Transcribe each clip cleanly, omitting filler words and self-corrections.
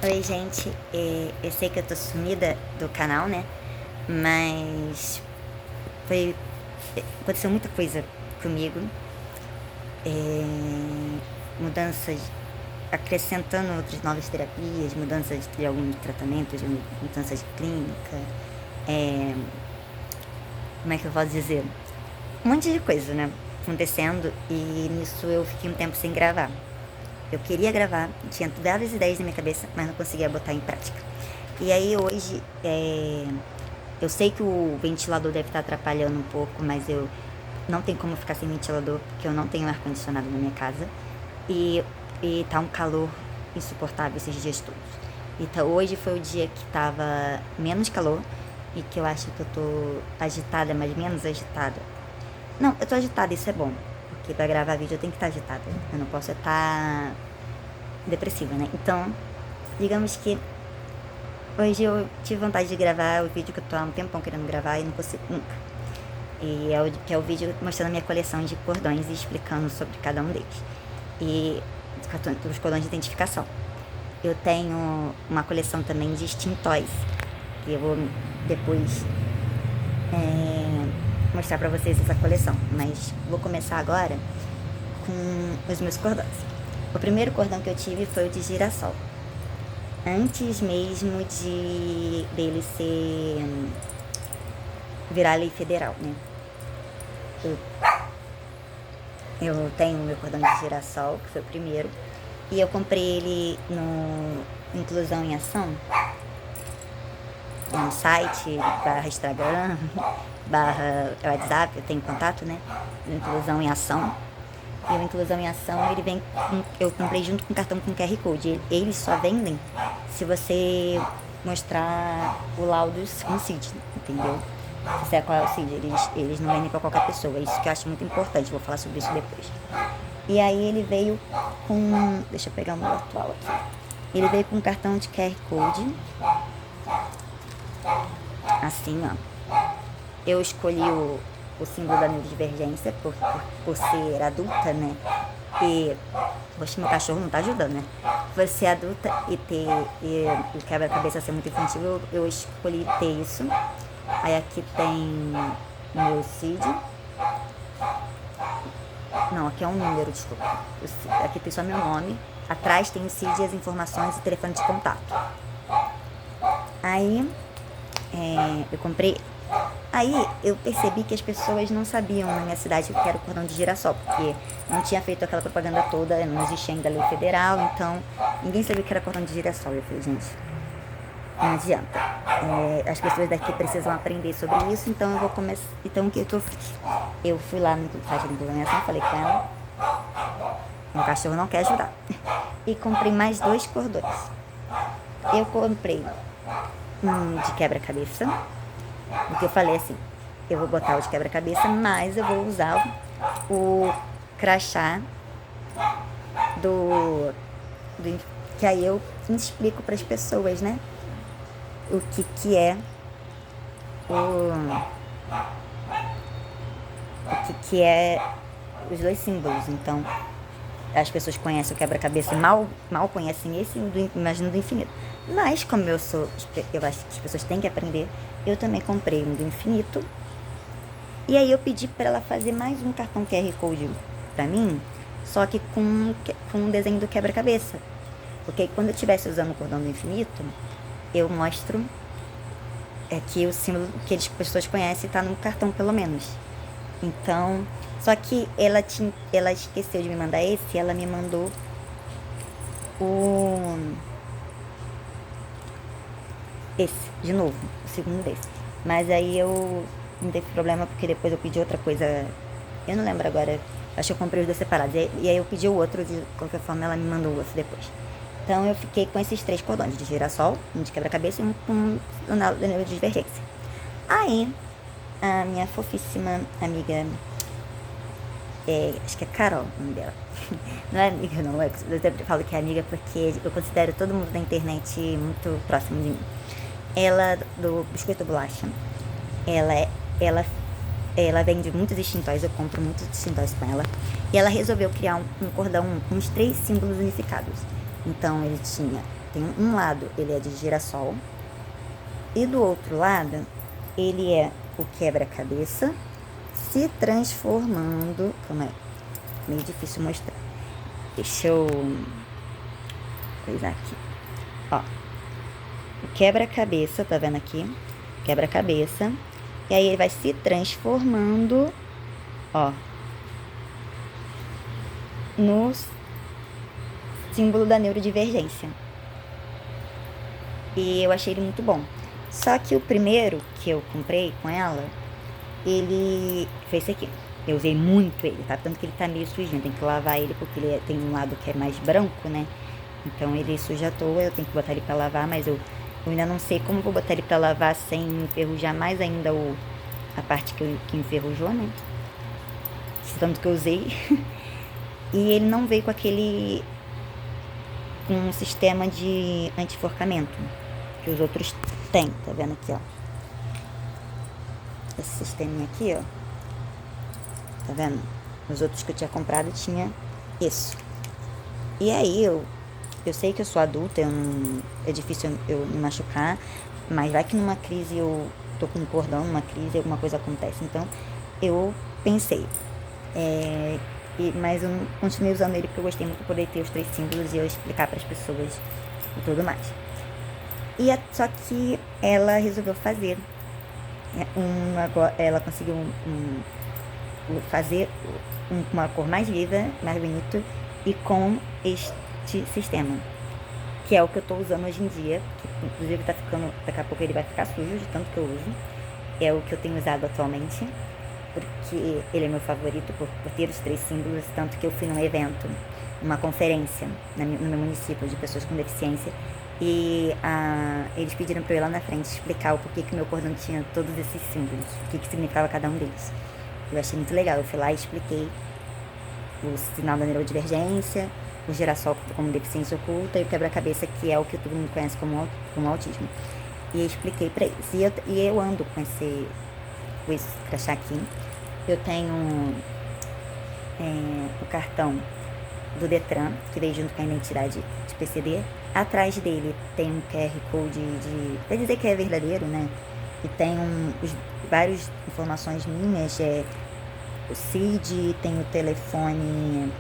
Oi, gente. Eu sei que eu tô sumida do canal, né? Mas foi, aconteceu muita coisa comigo. Mudanças, acrescentando outras novas terapias, mudanças de alguns tratamentos, mudanças de clínica. é, Como é que eu posso dizer? Um monte de coisa, né? Acontecendo, e nisso eu fiquei um tempo sem gravar. Eu queria gravar, tinha várias ideias na minha cabeça, mas não conseguia botar em prática. E aí hoje, eu sei que o ventilador deve estar atrapalhando um pouco, mas eu não tenho como ficar sem ventilador, porque eu não tenho ar-condicionado na minha casa. E, e tá um calor insuportável esses dias todos. Então hoje foi o dia que tava menos calor e que eu acho que eu tô agitada, mas menos agitada. Não, eu tô agitada, isso é bom. Porque pra gravar vídeo eu tenho que estar agitada. Eu não posso estar depressiva, né? Então, digamos que hoje eu tive vontade de gravar o vídeo que eu tô há um tempão querendo gravar e não consigo nunca. Que é o vídeo mostrando a minha coleção de cordões e explicando sobre cada um deles. E os cordões de identificação. Eu tenho uma coleção também de Steam Toys, que eu vou depois mostrar pra vocês essa coleção. Mas vou começar agora com os meus cordões. O primeiro cordão que eu tive foi o de girassol. Antes mesmo de dele ser virar lei federal, né? Eu tenho o meu cordão de girassol, que foi o primeiro, e eu comprei ele no Inclusão em Ação, um site barra Instagram, barra WhatsApp, eu tenho contato, né? Inclusão em Ação. E o Inclusão em Ação, ele vem eu comprei junto com o cartão com QR Code. Eles só vendem se você mostrar o laudo com CID, entendeu? Se você é qual é o CID, eles não vendem pra qualquer pessoa. É isso que eu acho muito importante, vou falar sobre isso depois. E aí ele veio com... Deixa eu pegar o meu atual aqui. Ele veio com um cartão de QR Code. Assim, ó. Eu escolhi o símbolo da neurodivergência por ser adulta, né? E... Poxa, meu cachorro não tá ajudando, né? Por ser adulta e o quebra-cabeça ser muito infantil, eu escolhi ter isso. Aí aqui tem meu CID. Não, aqui é um número, desculpa. Aqui tem só meu nome. Atrás tem o CID e as informações e telefone de contato. Aí eu comprei. Aí eu percebi que as pessoas não sabiam na minha cidade o que era o cordão de girassol, porque não tinha feito aquela propaganda toda, não existia ainda a lei federal, então ninguém sabia o que era cordão de girassol. Eu falei, gente, não adianta. As pessoas daqui precisam aprender sobre isso, então eu vou começar. Então o que eu fiz? Eu fui lá no site da implementação, falei com ela, meu cachorro não quer ajudar. E comprei mais 2 cordões. Eu comprei um de quebra-cabeça, porque eu falei assim, eu vou botar o de quebra-cabeça, mas eu vou usar o crachá do que aí eu explico para as pessoas, né? O que é os 2 símbolos. Então, as pessoas conhecem o quebra-cabeça e mal conhecem esse do Imagina do Infinito. Mas, como eu acho que as pessoas têm que aprender, eu também comprei um do Infinito. E aí eu pedi para ela fazer mais um cartão QR Code pra mim, só que com um desenho do quebra-cabeça. Porque quando eu estivesse usando o cordão do Infinito, eu mostro que o símbolo que as pessoas conhecem está no cartão, pelo menos. Então, só que ela esqueceu de me mandar esse, e ela me mandou esse, de novo, o segundo desse. Mas aí eu não teve problema, porque depois eu pedi outra coisa, eu não lembro agora, acho que eu comprei os 2 separados. E aí eu pedi o outro, de qualquer forma ela me mandou o outro depois. Então eu fiquei com esses 3 cordões, de girassol, um de quebra-cabeça e um com neurodivergência. Aí, a minha fofíssima amiga, acho que é Carol o nome dela. Não é amiga não, eu sempre falo que é amiga porque eu considero todo mundo da internet muito próximo de mim. Ela, do Biscoito Bolacha, ela vende muitos extintores, eu compro muitos extintores com ela. E ela resolveu criar um cordão com os 3 símbolos unificados. Então ele tinha tem um lado, ele é de girassol, e do outro lado, ele é o quebra-cabeça se transformando. Calma aí, meio difícil mostrar. Deixa eu coisar aqui. Ó, o quebra-cabeça, tá vendo aqui? Quebra-cabeça. E aí ele vai se transformando, ó, no símbolo da neurodivergência. E eu achei ele muito bom. Só que o primeiro que eu comprei com ela, ele fez esse aqui. Eu usei muito ele, tá? Tanto que ele tá meio sujinho. Tem que lavar ele porque ele tem um lado que é mais branco, né? Então ele suja à toa, eu tenho que botar ele pra lavar, mas eu ainda não sei como vou botar ele pra lavar sem enferrujar mais ainda a parte que enferrujou, né? Tanto que eu usei. E ele não veio com aquele um sistema de anti-enforcamento que os outros têm, tá vendo aqui, ó? Esse sisteminha aqui, ó. Tá vendo? Os outros que eu tinha comprado tinha isso. E aí eu sei que eu sou adulta, é difícil eu me machucar, mas vai que numa crise eu tô com um cordão, numa crise, alguma coisa acontece. Então eu pensei, mas eu continuei usando ele porque eu gostei muito de poder ter os 3 símbolos e eu explicar para as pessoas e tudo mais. Só que ela resolveu fazer ela conseguiu fazer uma cor mais viva, mais bonito e com este sistema, que é o que eu estou usando hoje em dia, que inclusive tá ficando, daqui a pouco ele vai ficar sujo de tanto que eu uso. É o que eu tenho usado atualmente, porque ele é meu favorito por ter os 3 símbolos, tanto que eu fui num evento, uma conferência no meu município de pessoas com deficiência, e eles pediram para eu ir lá na frente explicar o porquê que o meu cordão tinha todos esses símbolos, o que significava cada um deles. Eu achei muito legal, eu fui lá e expliquei o sinal da neurodivergência, o girassol como deficiência oculta e o quebra-cabeça, que é o que todo mundo conhece como autismo. E eu expliquei para eles. E eu ando com esse crachá aqui. Eu tenho o cartão do Detran, que veio junto com a identidade de PCD. Atrás dele tem um QR Code pra dizer que é verdadeiro, né? E tem várias informações minhas, o CID, tem o telefone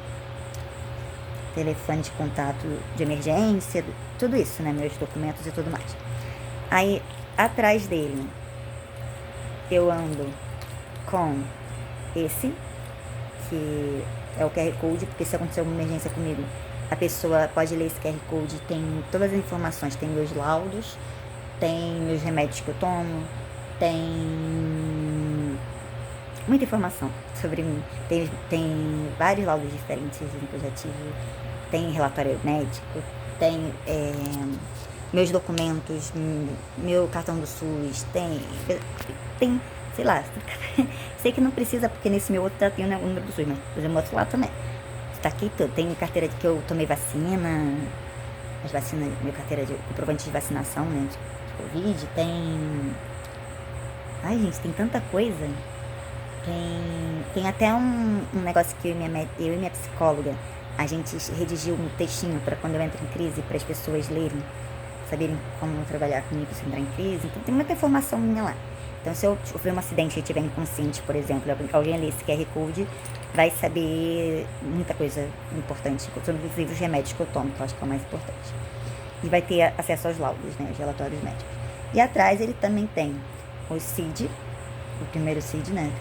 de contato de emergência, tudo isso, né? Meus documentos e tudo mais. Aí, atrás dele, eu ando com esse, que é o QR Code, porque se acontecer alguma emergência comigo, a pessoa pode ler esse QR Code, tem todas as informações, tem meus laudos, tem meus remédios que eu tomo, tem muita informação sobre mim. Tem vários laudos diferentes que eu já tive, tem relatório médico, tem meus documentos, meu cartão do SUS, tem, sei lá, sei que não precisa, porque nesse meu outro tem o número do SUS, mas por exemplo, outro lá também. Tá aqui tudo, tem carteira de que eu tomei vacina, as vacinas, minha carteira de comprovante de vacinação, né, de Covid, tem... Ai, gente, tem tanta coisa. Tem até um negócio que eu e minha psicóloga, a gente redigiu um textinho para quando eu entro em crise, para as pessoas lerem, saberem como trabalhar comigo se entrar em crise. Então tem muita informação minha lá. Então se eu sofrer um acidente e estiver inconsciente, por exemplo, alguém ler esse QR Code, vai saber muita coisa importante, inclusive os remédios que eu tomo, que eu acho que é o mais importante. E vai ter acesso aos laudos, né, os relatórios médicos. E atrás ele também tem o CID, o primeiro CID, né,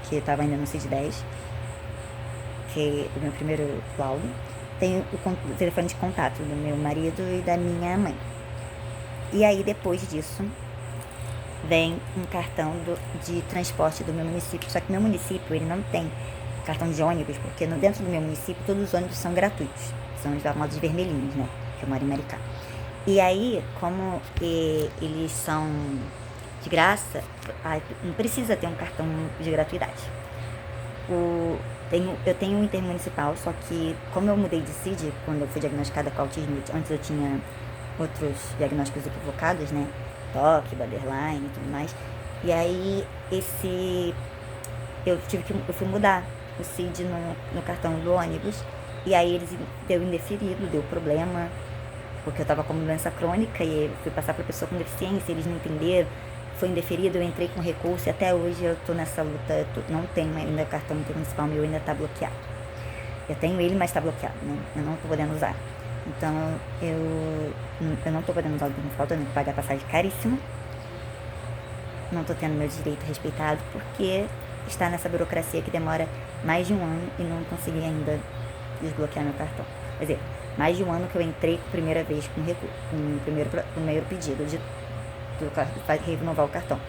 que estava ainda no CID 10, que é o meu primeiro laudo. Tem o telefone de contato do meu marido e da minha mãe. E aí, depois disso, vem um cartão de transporte do meu município. Só que meu município, ele não tem cartão de ônibus, porque dentro do meu município, todos os ônibus são gratuitos. São os chamados vermelhinhos, né, que eu moro em Maricá. E aí, como eles são de graça, não precisa ter um cartão de gratuidade. Eu tenho um intermunicipal, só que como eu mudei de CID, quando eu fui diagnosticada com autismo, antes eu tinha outros diagnósticos equivocados, né, TOC, borderline e tudo mais, e aí eu fui mudar o CID no cartão do ônibus, e aí eles deu indeferido, deu problema, porque eu tava com doença crônica e eu fui passar pra pessoa com deficiência, eles não entenderam, foi indeferido, eu entrei com recurso e até hoje eu tô nessa luta, não tenho ainda cartão intermunicipal, meu ainda tá bloqueado. Eu tenho ele, mas tá bloqueado, né? Eu não tô podendo usar. Então eu não tô podendo usar o municipal, tô tendo que pagar passagem caríssima. Não tô tendo meu direito respeitado porque está nessa burocracia que demora mais de um ano e não consegui ainda desbloquear meu cartão. Quer dizer, mais de um ano que eu entrei por primeira vez com o primeiro pedido de renovar o cartão.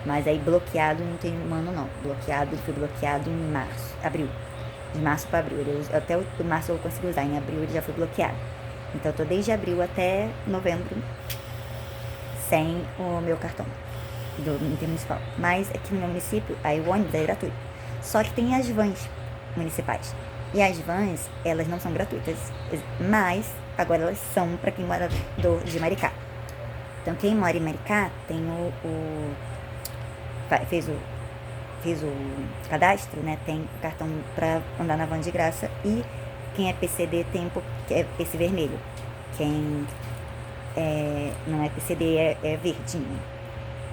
Mas aí bloqueado não tem um ano não. Fui bloqueado em março, abril. De março para abril. Até o março eu consegui usar, em abril ele já foi bloqueado. Então eu tô desde abril até novembro sem o meu cartão do intermunicipal. Mas aqui no meu município, aí o ônibus é gratuito. Só que tem as vans municipais. E as vans, elas não são gratuitas, mas agora elas são para quem mora de Maricá. Então quem mora em Maricá tem fez o cadastro, né? Tem o cartão para andar na van de graça. E quem é PCD tem esse vermelho. Quem não é PCD é verdinho.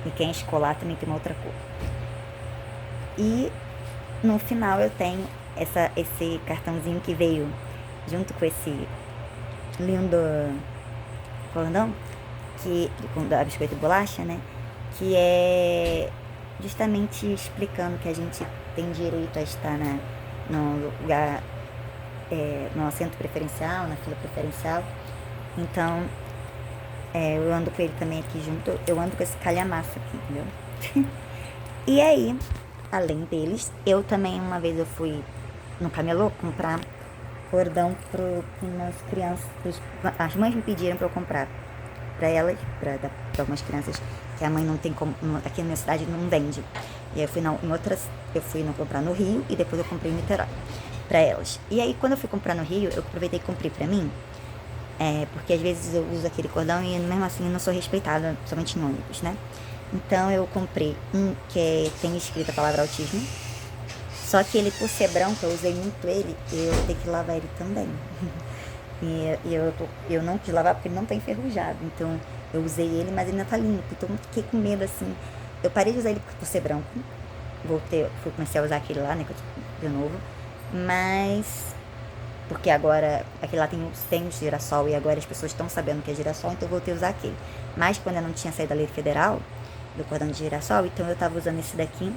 E quem é escolar também tem uma outra cor. E no final eu tenho esse cartãozinho que veio junto com esse lindo cordão, da biscoito de bolacha, né? Que é justamente explicando que a gente tem direito a estar no lugar, no assento preferencial, na fila preferencial. Então, eu ando com ele também aqui junto, eu ando com esse calhamaço aqui, entendeu? E aí, além deles, eu também, uma vez eu fui no camelô comprar cordão para umas crianças, as mães me pediram para eu comprar para elas, para algumas crianças que a mãe não tem como, aqui na minha cidade não vende. E aí eu fui comprar no Rio e depois eu comprei em Niterói para elas. E aí quando eu fui comprar no Rio, eu aproveitei e comprei para mim, porque às vezes eu uso aquele cordão e mesmo assim não sou respeitada, somente em ônibus, né? Então eu comprei um que tem escrito a palavra autismo, só que ele, por ser branco, eu usei muito ele, eu tenho que lavar ele também. E eu não quis lavar porque ele não tá enferrujado. Então eu usei ele, mas ele ainda tá limpo. Então eu fiquei com medo assim. Eu parei de usar ele por ser branco. Comecei a usar aquele lá, né? De novo. Mas porque agora aquele lá tem girassol e agora as pessoas estão sabendo que é girassol, então eu voltei a usar aquele. Mas quando eu não tinha saído da lei federal do cordão de girassol, então eu tava usando esse daqui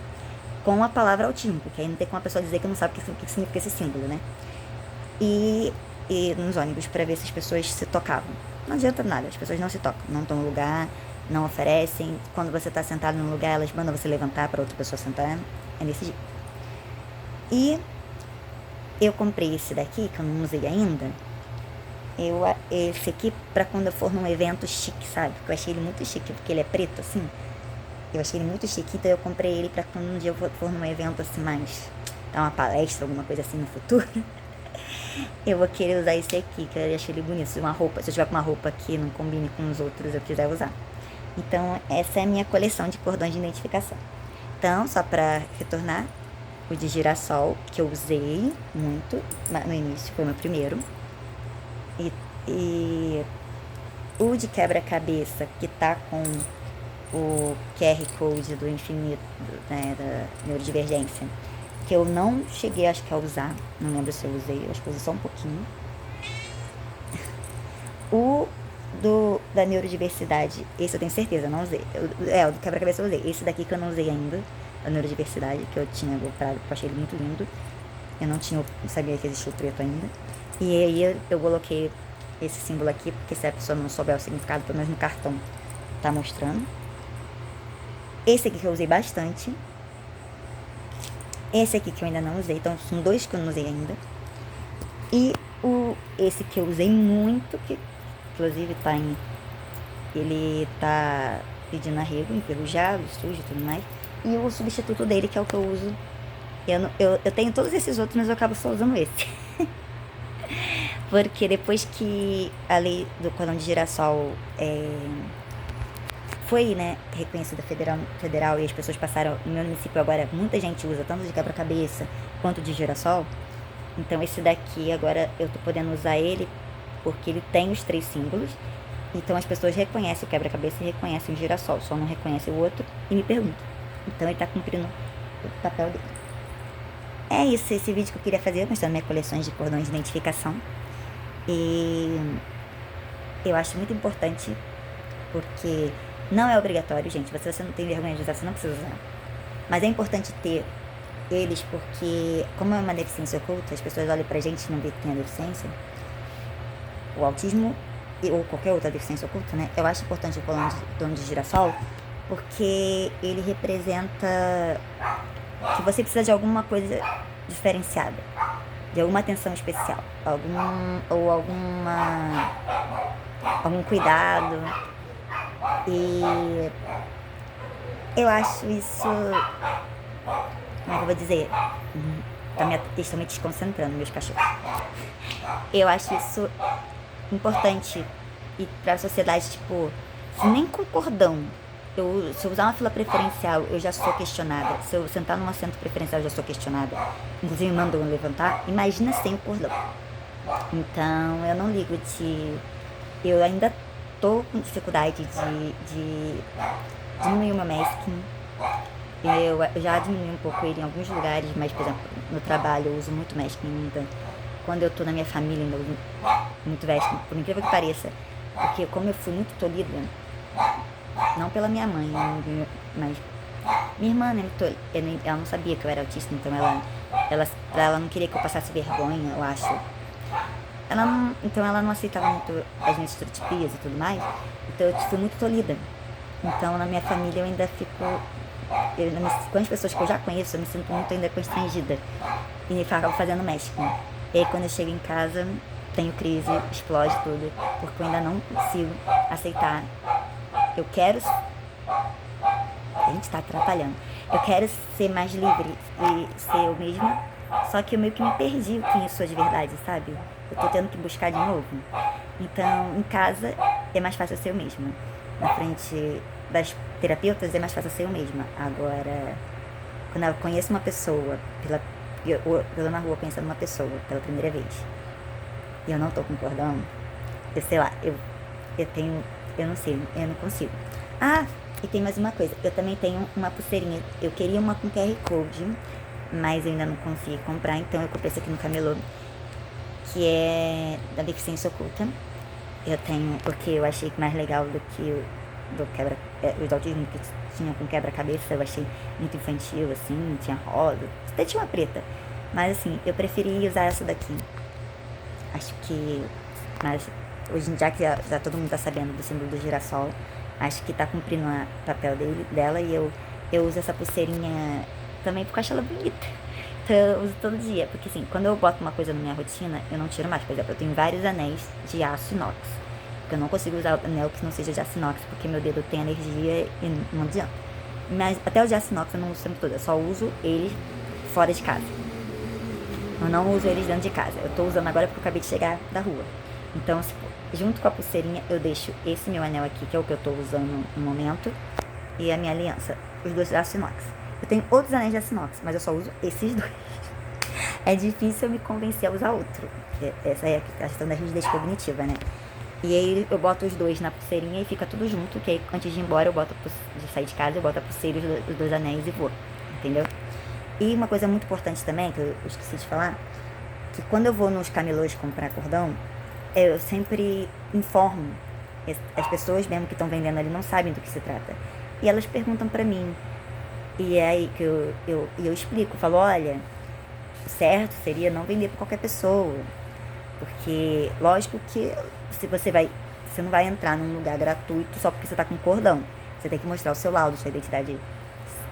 com a palavra autismo, porque aí não tem como a pessoa dizer que não sabe o que significa esse símbolo, né? E nos ônibus para ver se as pessoas se tocavam. Não adianta nada, as pessoas não se tocam, não estão no lugar, não oferecem. Quando você está sentado no lugar, elas mandam você levantar para outra pessoa sentar. É nesse jeito. E eu comprei esse daqui, que eu não usei ainda. Esse aqui para quando eu for num evento chique, sabe? Porque eu achei ele muito chique, porque ele é preto assim. Eu achei ele muito chique, então eu comprei ele para quando um dia eu for num evento assim mais, dar uma palestra, alguma coisa assim no futuro. Eu vou querer usar esse aqui, que eu achei ele bonito. Se eu tiver com uma roupa que não combine com os outros, eu quiser usar. Então, essa é a minha coleção de cordões de identificação. Então, só pra retornar, o de girassol, que eu usei muito no início, foi o meu primeiro. E o de quebra-cabeça, que tá com o QR Code do infinito, né, da neurodivergência, que eu não cheguei, acho que a usar, não lembro se eu usei, acho que eu usei só um pouquinho. O da neurodiversidade, esse eu tenho certeza, eu não usei. O do quebra-cabeça eu usei. Esse daqui que eu não usei ainda, da neurodiversidade, que eu tinha comprado, que eu achei ele muito lindo. Eu não sabia que existia o preto ainda. E aí eu coloquei esse símbolo aqui, porque se a pessoa não souber o significado, pelo menos no cartão tá mostrando. Esse aqui que eu usei bastante. Esse aqui que eu ainda não usei, então são dois que eu não usei ainda. E esse que eu usei muito, que inclusive ele tá pedindo arrego, enferrujado, sujo e tudo mais. E o substituto dele, que é o que eu uso. Eu tenho todos esses outros, mas eu acabo só usando esse. Porque depois que a lei do cordão de girassol foi, né, reconhecida federal e as pessoas passaram, no meu município agora, muita gente usa tanto de quebra-cabeça quanto de girassol. Então esse daqui agora eu tô podendo usar ele porque ele tem os 3 símbolos. Então as pessoas reconhecem o quebra-cabeça e reconhecem o girassol, só não reconhecem o outro e me perguntam. Então ele está cumprindo o papel dele. É isso, esse vídeo que eu queria fazer, mostrando minhas coleções de cordões de identificação. E eu acho muito importante, porque não é obrigatório, gente. Se você não tem vergonha de usar, você não precisa usar. Mas é importante ter eles, porque como é uma deficiência oculta, as pessoas olham pra gente e não vê que tem a deficiência. O autismo ou qualquer outra deficiência oculta, né? Eu acho importante o cordão de girassol, porque ele representa que você precisa de alguma coisa diferenciada, de alguma atenção especial, algum cuidado. E eu acho isso, como é que eu vou dizer? Estão me desconcentrando, meus cachorros. Eu acho isso importante e pra sociedade, tipo, nem com cordão. Se eu usar uma fila preferencial, eu já sou questionada. Se eu sentar num assento preferencial, eu já sou questionada. Inclusive, mandam levantar. Imagina sem o cordão. Então, eu não ligo de... Eu ainda tô com dificuldade de diminuir o meu masking. Eu já diminui um pouco ele em alguns lugares, mas, por exemplo, no trabalho eu uso muito masking ainda. Quando eu tô na minha família, ainda uso muito masking, por incrível que pareça. Porque como eu fui muito tolhida, não pela minha mãe, mas minha irmã, né, ela não sabia que eu era autista, então ela não queria que eu passasse vergonha, eu acho. Então ela não aceitava muito as minhas estereotipias e tudo mais, então eu fui muito tolhida. Então na minha família eu ainda fico, com as pessoas que eu já conheço, eu me sinto muito ainda constrangida e acabo fazendo masking. E aí quando eu chego em casa, tenho crise, explode tudo, porque eu ainda não consigo aceitar. Eu quero... A gente tá atrapalhando. Eu quero ser mais livre e ser eu mesma, só que eu meio que me perdi quem eu sou de verdade, sabe? Eu tô tendo que buscar de novo. Então, em casa, é mais fácil ser eu mesma. Na frente das terapeutas, é mais fácil ser eu mesma. Agora, quando eu conheço uma pessoa, eu tô na rua pensando numa pessoa pela primeira vez, e eu não tô concordando, eu sei lá, eu não sei, eu não consigo. Ah, e tem mais uma coisa, eu também tenho uma pulseirinha, eu queria uma com QR Code, mas eu ainda não consegui comprar, então eu comprei essa aqui no camelô, que é da deficiência oculta. Eu tenho, porque eu achei mais legal do que os autismos que tinham com quebra-cabeça, eu achei muito infantil, assim, tinha rosa, até tinha uma preta, mas assim, eu preferi usar essa daqui. Acho que, mas hoje em dia que já todo mundo tá sabendo do símbolo do girassol, acho que tá cumprindo o papel dela, e eu uso essa pulseirinha também porque eu acho ela bonita. Então eu uso todo dia, porque assim, quando eu boto uma coisa na minha rotina, eu não tiro mais. Por exemplo, eu tenho vários anéis de aço inox, porque eu não consigo usar anel que não seja de aço inox, porque meu dedo tem alergia e não adianta. Mas até o de aço inox eu não uso o tempo todo, eu só uso eles fora de casa. Eu não uso eles dentro de casa. Eu tô usando agora porque eu acabei de chegar da rua. Então, junto com a pulseirinha, eu deixo esse meu anel aqui, que é o que eu tô usando no momento, e a minha aliança, os dois de aço inox. Eu tenho outros anéis de aço inox, mas eu só uso esses dois. É difícil eu me convencer a usar outro. Essa é a questão da rigidez cognitiva, né? E aí eu boto os dois na pulseirinha e fica tudo junto, que aí antes de ir embora, de sair de casa, eu boto a pulseira, os dois anéis e vou. Entendeu? E uma coisa muito importante também, que eu esqueci de falar, que quando eu vou nos camelôs comprar cordão, eu sempre informo. As pessoas mesmo que estão vendendo ali não sabem do que se trata. E elas perguntam pra mim. E é aí que eu explico, falo, olha, o certo seria não vender pra qualquer pessoa. Porque, lógico que você não vai entrar num lugar gratuito só porque você tá com cordão. Você tem que mostrar o seu laudo, sua identidade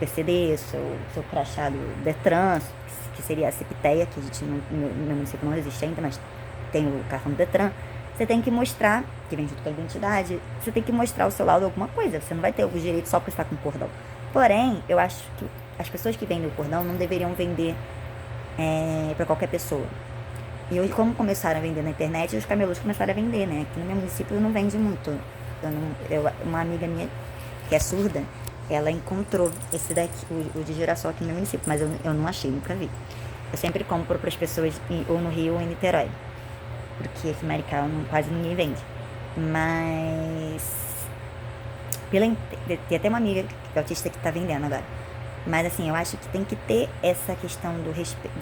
PCD, seu crachá do Detran, que seria a CEPTEA, que a gente no meu município não existe ainda, mas tem o cartão do Detran. Você tem que mostrar, que vem junto com a identidade, você tem que mostrar o seu laudo alguma coisa. Você não vai ter o direito só porque você está com cordão. Porém, eu acho que as pessoas que vendem o cordão não deveriam vender para qualquer pessoa. E hoje, como começaram a vender na internet, os camelôs começaram a vender, né? Aqui no meu município não vende muito. Uma amiga minha, que é surda, ela encontrou esse daqui, o de girassol aqui no meu município, mas eu não achei, nunca vi. Eu sempre compro para as pessoas ou no Rio ou em Niterói. porque efimérica quase ninguém vende. Mas tem até uma amiga que é autista que tá vendendo agora. Mas assim, eu acho que tem que ter essa questão do respeito.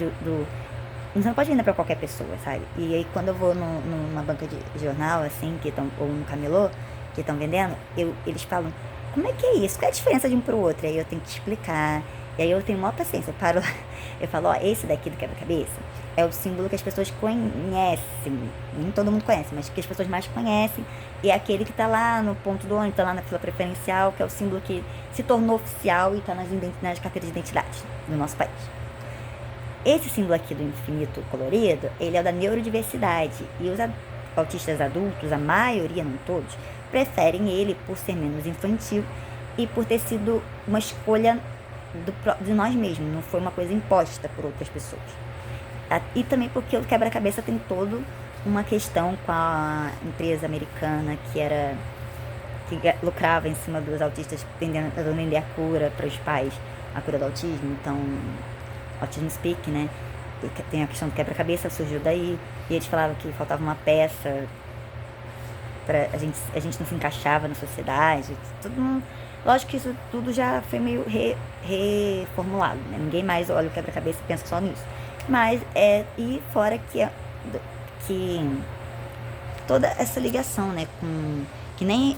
Você não pode vender pra qualquer pessoa, sabe? E aí quando eu vou numa banca de jornal, assim, ou no camelô, que estão vendendo, eles falam, como é que é isso? Qual é a diferença de um pro outro? E aí eu tenho que explicar. E aí eu tenho maior paciência. Eu paro lá, eu falo, ó, esse daqui do quebra-cabeça é o símbolo que as pessoas conhecem. Nem todo mundo conhece, mas que as pessoas mais conhecem. E é aquele que tá lá no ponto do ônibus, tá lá na fila preferencial, que é o símbolo que se tornou oficial e tá nas carteiras de identidade do nosso país. Esse símbolo aqui do infinito colorido, ele é o da neurodiversidade. E os autistas adultos, a maioria, não todos, preferem ele por ser menos infantil e por ter sido uma escolha de nós mesmos, não foi uma coisa imposta por outras pessoas. E também porque o quebra-cabeça tem toda uma questão com a empresa americana que lucrava em cima dos autistas tentando vender a cura para os pais, a cura do autismo. Então, Autism Speak, né? Tem a questão do quebra-cabeça, surgiu daí. E eles falavam que faltava uma peça a gente não se encaixava na sociedade. Lógico que isso tudo já foi meio reformulado, né? Ninguém mais olha o quebra-cabeça e pensa só nisso. Mas e fora que toda essa ligação, né, que nem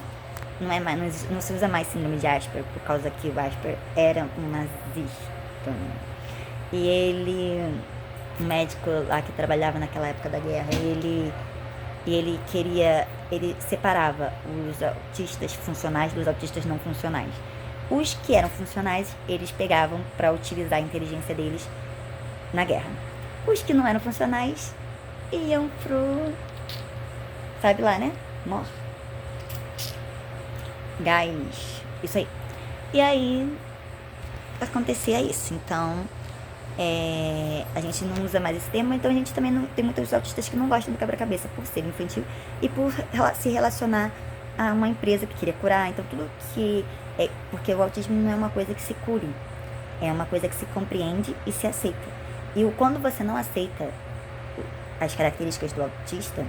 não é mais, não se usa mais síndrome de Asperger, por causa que o Asperger era um nazista. E um médico lá que trabalhava naquela época da guerra, ele separava os autistas funcionais dos autistas não funcionais. Os que eram funcionais, eles pegavam para utilizar a inteligência deles na guerra. Os que não eram funcionais iam pro, sabe lá, né? Morte. Gás. Isso aí. E aí acontecia isso. Então a gente não usa mais esse termo, então a gente também não tem muitos autistas que não gostam do quebra-cabeça por ser infantil e por se relacionar a uma empresa que queria curar. Então tudo que porque o autismo não é uma coisa que se cure, é uma coisa que se compreende e se aceita. E quando você não aceita as características do autista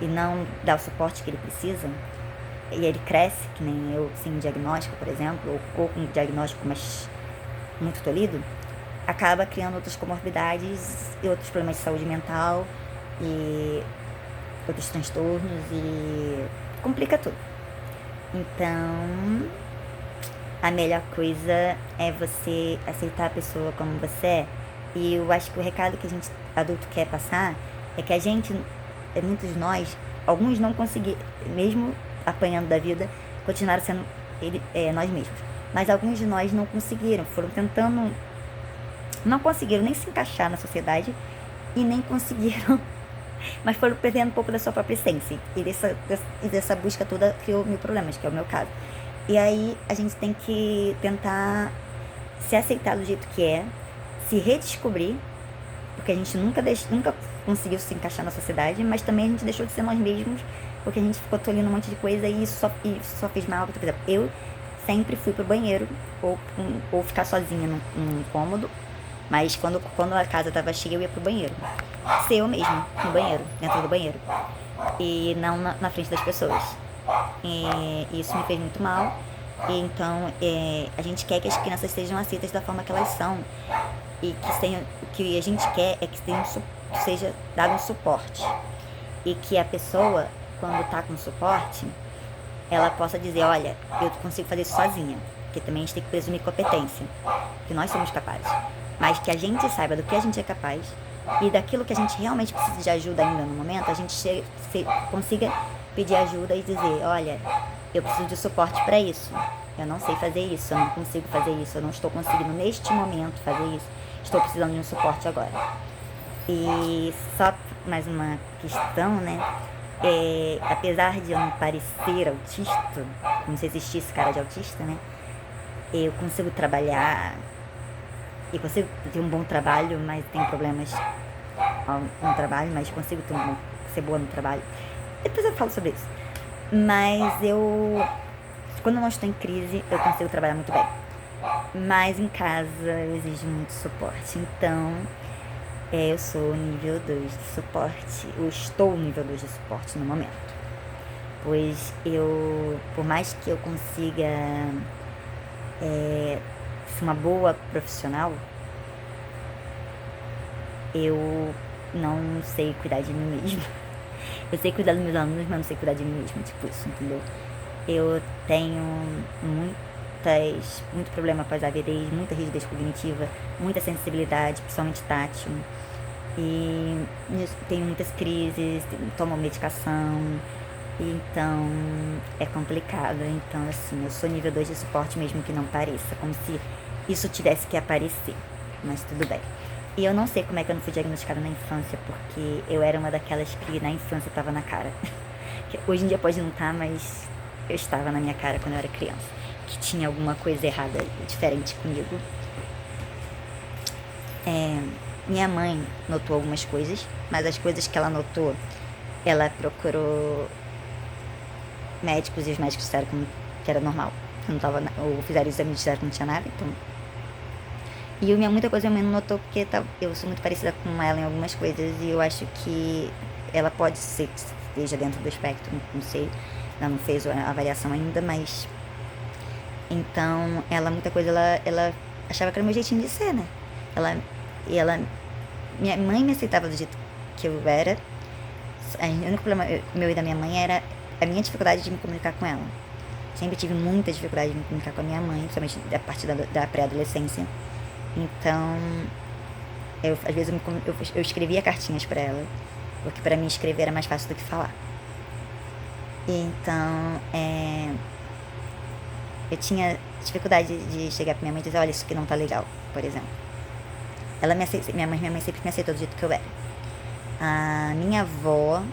e não dá o suporte que ele precisa, e ele cresce, que nem eu, sem diagnóstico, por exemplo, ou com diagnóstico mas muito tolhido, acaba criando outras comorbidades e outros problemas de saúde mental e outros transtornos e complica tudo. Então, a melhor coisa é você aceitar a pessoa como você é. E eu acho que o recado que a gente adulto quer passar é que a gente, muitos de nós, alguns não conseguiram, mesmo apanhando da vida, continuaram sendo nós mesmos. Mas alguns de nós não conseguiram, foram tentando, não conseguiram nem se encaixar na sociedade e nem conseguiram, mas foram perdendo um pouco da sua própria essência. E dessa busca toda criou mil problemas, que é o meu caso. E aí a gente tem que tentar se aceitar do jeito que é, se redescobrir, porque a gente nunca conseguiu se encaixar na sociedade, mas também a gente deixou de ser nós mesmos, porque a gente ficou tolhendo um monte de coisa e isso só fez mal. Por exemplo, eu sempre fui pro banheiro, ou ficar sozinha num cômodo, mas quando a casa tava cheia, eu ia pro banheiro. Ser eu mesma, no banheiro, dentro do banheiro. E não na frente das pessoas. E isso me fez muito mal. E então, a gente quer que as crianças sejam aceitas da forma que elas são. E o que a gente quer é que seja dado um suporte. E que a pessoa, quando tá com suporte, ela possa dizer, olha, eu consigo fazer isso sozinha. Porque também a gente tem que presumir competência. Que nós somos capazes. Mas que a gente saiba do que a gente é capaz e daquilo que a gente realmente precisa de ajuda ainda no momento, a gente consiga pedir ajuda e dizer, olha, eu preciso de suporte para isso. Eu não sei fazer isso, eu não consigo fazer isso, eu não estou conseguindo neste momento fazer isso. Estou precisando de um suporte agora. E só mais uma questão, né? Apesar de eu não parecer autista, como se existisse cara de autista, né? Eu consigo trabalhar, e consigo ter um bom trabalho, mas tenho problemas no trabalho, mas consigo ser boa no trabalho. Depois eu falo sobre isso. Mas quando eu não estou em crise, eu consigo trabalhar muito bem. Mas em casa eu exijo muito suporte. Então, Eu sou nível 2 de suporte. Eu estou nível 2 de suporte no momento. Pois eu, por mais que eu consiga ser uma boa profissional, eu não sei cuidar de mim mesma. Eu sei cuidar dos meus alunos, mas não sei cuidar de mim mesma, tipo isso, entendeu? Eu tenho muito problema com as AVDs, muita rigidez cognitiva, muita sensibilidade, principalmente tátil. E tenho muitas crises, tomo medicação, então é complicado. Então, assim, eu sou nível 2 de suporte mesmo que não pareça, como se isso tivesse que aparecer, mas tudo bem. E eu não sei como é que eu não fui diagnosticada na infância, porque eu era uma daquelas que na infância estava na cara. Hoje em dia pode não estar, mas eu estava na minha cara quando eu era criança, que tinha alguma coisa errada, diferente comigo. Minha mãe notou algumas coisas, mas as coisas que ela notou, ela procurou médicos e os médicos disseram que era normal, que não tava, ou fizeram exame e disseram que não tinha nada, então. E muita coisa minha mãe não notou porque eu sou muito parecida com ela em algumas coisas e eu acho que ela pode ser que esteja dentro do espectro, não sei, ela não fez a avaliação ainda, mas então muita coisa ela achava que era o meu jeitinho de ser, né? Minha mãe me aceitava do jeito que eu era. O único problema meu e da minha mãe era a minha dificuldade de me comunicar com ela. Sempre tive muita dificuldade de me comunicar com a minha mãe, principalmente a partir da pré-adolescência. Então, às vezes eu escrevia cartinhas para ela, porque para mim escrever era mais fácil do que falar. Então, eu tinha dificuldade de chegar pra minha mãe e dizer, olha, isso aqui não tá legal, por exemplo. Minha mãe sempre me aceitou do jeito que eu era. A minha avó,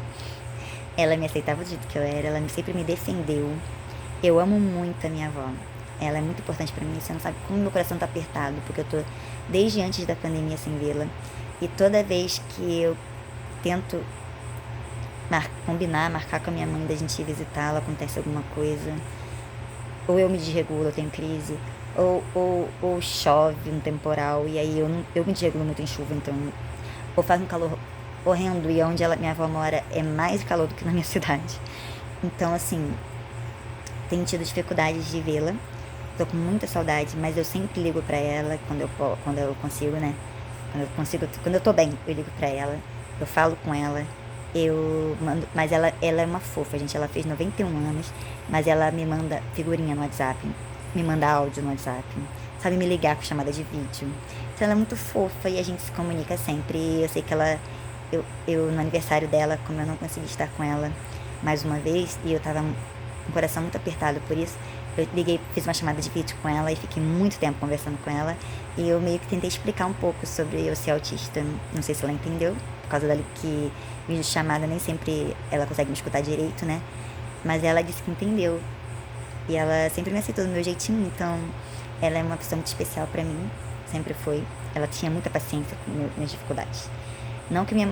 ela me aceitava do jeito que eu era, ela sempre me defendeu. Eu amo muito a minha avó. Ela é muito importante pra mim, você não sabe como meu coração tá apertado, porque eu tô desde antes da pandemia sem vê-la. E toda vez que eu tento marcar com a minha mãe da gente ir visitá-la, acontece alguma coisa. Ou eu me desregulo, eu tenho crise, ou chove um temporal, e aí eu me desregulo muito em chuva, então. Ou faz um calor horrendo, e onde minha avó mora é mais calor do que na minha cidade. Então, assim, tenho tido dificuldades de vê-la. Tô com muita saudade, mas eu sempre ligo pra ela quando eu consigo, né? Quando eu tô bem, eu ligo pra ela, eu falo com ela, eu mando, mas ela é uma fofa, gente, ela fez 91 anos, mas ela me manda figurinha no WhatsApp, me manda áudio no WhatsApp, sabe me ligar com chamada de vídeo. Então ela é muito fofa e a gente se comunica sempre. E eu sei que eu no aniversário dela, como eu não consegui estar com ela mais uma vez, e eu tava com o coração muito apertado por isso, eu liguei, fiz uma chamada de vídeo com ela e fiquei muito tempo conversando com ela. E eu meio que tentei explicar um pouco sobre eu ser autista. Não sei se ela entendeu, por causa que vídeo chamada nem sempre ela consegue me escutar direito, né? Mas ela disse que entendeu. E ela sempre me aceitou do meu jeitinho, então ela é uma pessoa muito especial pra mim, sempre foi. Ela tinha muita paciência com minhas dificuldades. Não que minha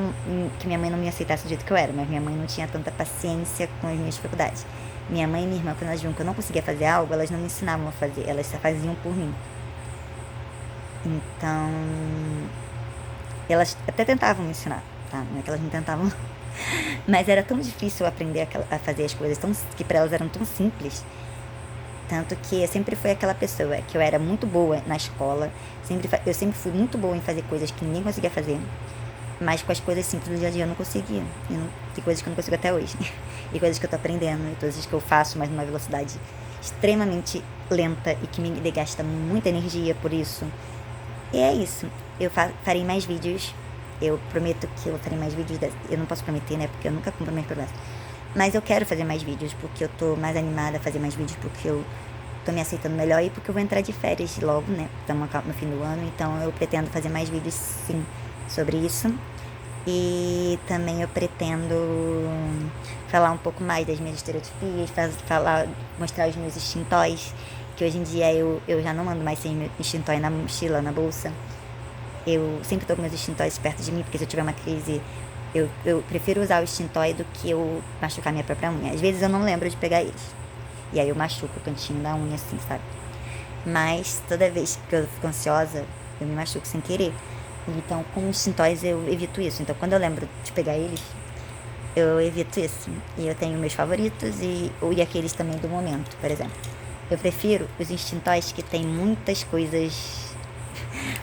mãe não me aceitasse do jeito que eu era, mas minha mãe não tinha tanta paciência com as minhas dificuldades. Minha mãe e minha irmã, quando elas viam que eu não conseguia fazer algo, elas não me ensinavam a fazer, elas só faziam por mim. Então, elas até tentavam me ensinar, tá? Não é que elas não tentavam, mas era tão difícil aprender a fazer as coisas, que pra elas eram tão simples. Tanto que eu sempre fui aquela pessoa que eu era muito boa na escola, eu sempre fui muito boa em fazer coisas que ninguém conseguia fazer, mas com as coisas simples do dia a dia eu não conseguia. Tem coisas que eu não consigo até hoje. E coisas que eu tô aprendendo, e coisas que eu faço, mas numa velocidade extremamente lenta e que me gasta muita energia por isso. E é isso. Eu farei mais vídeos. Eu prometo que eu farei mais vídeos. Eu não posso prometer, né? Porque eu nunca cumpro minhas promessas. Mas eu quero fazer mais vídeos, porque eu tô mais animada a fazer mais vídeos, porque eu tô me aceitando melhor e porque eu vou entrar de férias logo, né? Estamos no fim do ano, então eu pretendo fazer mais vídeos, sim, sobre isso. E também eu pretendo falar um pouco mais das minhas estereotipias, mostrar os meus extintóis, que hoje em dia eu já não ando mais sem meu extintói na mochila, na bolsa. Eu sempre tô com meus extintóis perto de mim, porque se eu tiver uma crise, eu prefiro usar o extintói do que eu machucar minha própria unha. Às vezes eu não lembro de pegar eles. E aí eu machuco o cantinho da unha, assim, sabe? Mas toda vez que eu fico ansiosa, eu me machuco sem querer. Então, com os tintóis eu evito isso. Então, quando eu lembro de pegar eles, eu evito isso. E eu tenho meus favoritos e aqueles também do momento, por exemplo. Eu prefiro os extintóis que tem muitas coisas,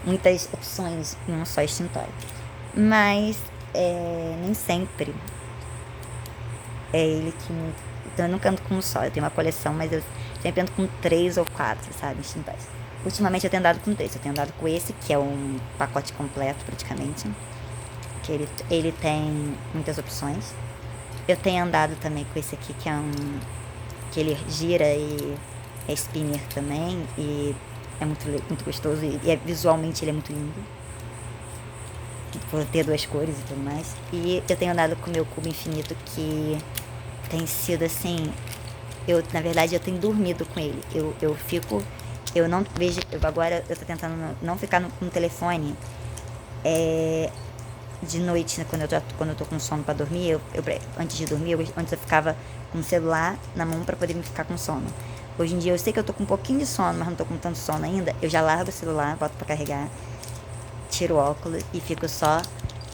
muitas opções em um só extintório. Mas nem sempre é ele que me... Então eu nunca ando com um só. Eu tenho uma coleção, mas eu sempre ando com 3 ou 4, sabe, extintóis. Ultimamente eu tenho andado com 3. Eu tenho andado com esse, que é um pacote completo praticamente. Que ele tem muitas opções. Eu tenho andado também com esse aqui, que é que ele gira e é spinner também. E é muito gostoso. E visualmente ele é muito lindo. Por ter 2 cores e tudo mais. E eu tenho andado com o meu cubo infinito, que tem sido assim... na verdade, eu tenho dormido com ele. Eu não vejo... Agora eu tô tentando não ficar no telefone de noite, né, quando eu tô com sono pra dormir. Antes de dormir, antes eu ficava com o celular na mão pra poder me ficar com sono. Hoje em dia eu sei que eu tô com um pouquinho de sono, mas não tô com tanto sono ainda. Eu já largo o celular, boto pra carregar, tiro o óculos e fico só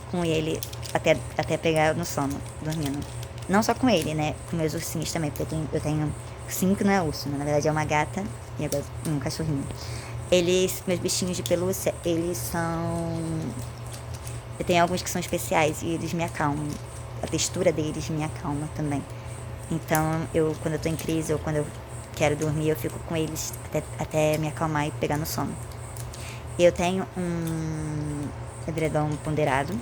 com ele até pegar no sono, dormindo. Não só com ele, né? Com meus ursinhos também, porque eu tenho 5, não é urso, né? Na verdade é uma gata e agora um cachorrinho. Meus bichinhos de pelúcia, eles são... Eu tenho alguns que são especiais e eles me acalmam. A textura deles me acalma também. Então, quando eu tô em crise ou quando eu quero dormir, eu fico com eles até me acalmar e pegar no sono. Eu tenho um edredom ponderado,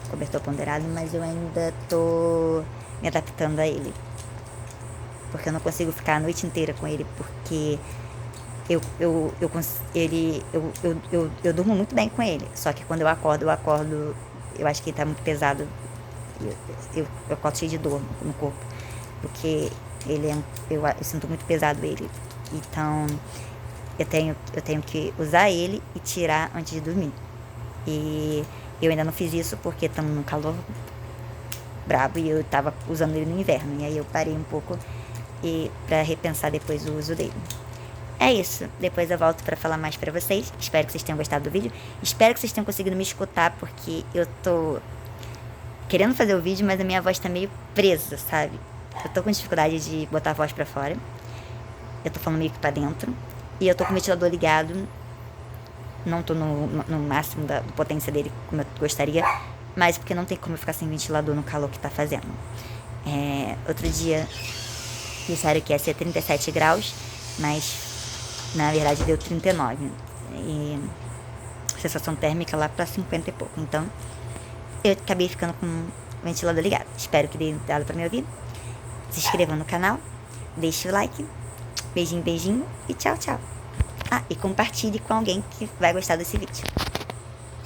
cobertor ponderado, mas eu ainda tô me adaptando a ele. Porque eu não consigo ficar a noite inteira com ele, porque eu durmo muito bem com ele. Só que quando eu acordo, eu acho que ele tá muito pesado. Eu acordo cheio de dor no corpo. Porque eu sinto muito pesado ele. Então, eu tenho que usar ele e tirar antes de dormir. E eu ainda não fiz isso porque estamos num calor brabo e eu tava usando ele no inverno. E aí eu parei um pouco pra repensar depois o uso dele. É isso. Depois eu volto pra falar mais pra vocês. Espero que vocês tenham gostado do vídeo. Espero que vocês tenham conseguido me escutar, porque eu tô querendo fazer o vídeo, mas a minha voz tá meio presa, sabe? Eu tô com dificuldade de botar a voz pra fora. Eu tô falando meio que pra dentro. E eu tô com o ventilador ligado. Não tô no máximo da potência dele, como eu gostaria. Mas porque não tem como eu ficar sem ventilador no calor que tá fazendo. Outro dia disseram que ia ser 37 graus, mas na verdade deu 39. E sensação térmica lá pra 50 e pouco. Então eu acabei ficando com o ventilador ligado. Espero que dê dado pra me ouvir. Se inscreva no canal, deixe o like. Beijinho, beijinho e tchau, tchau. E compartilhe com alguém que vai gostar desse vídeo.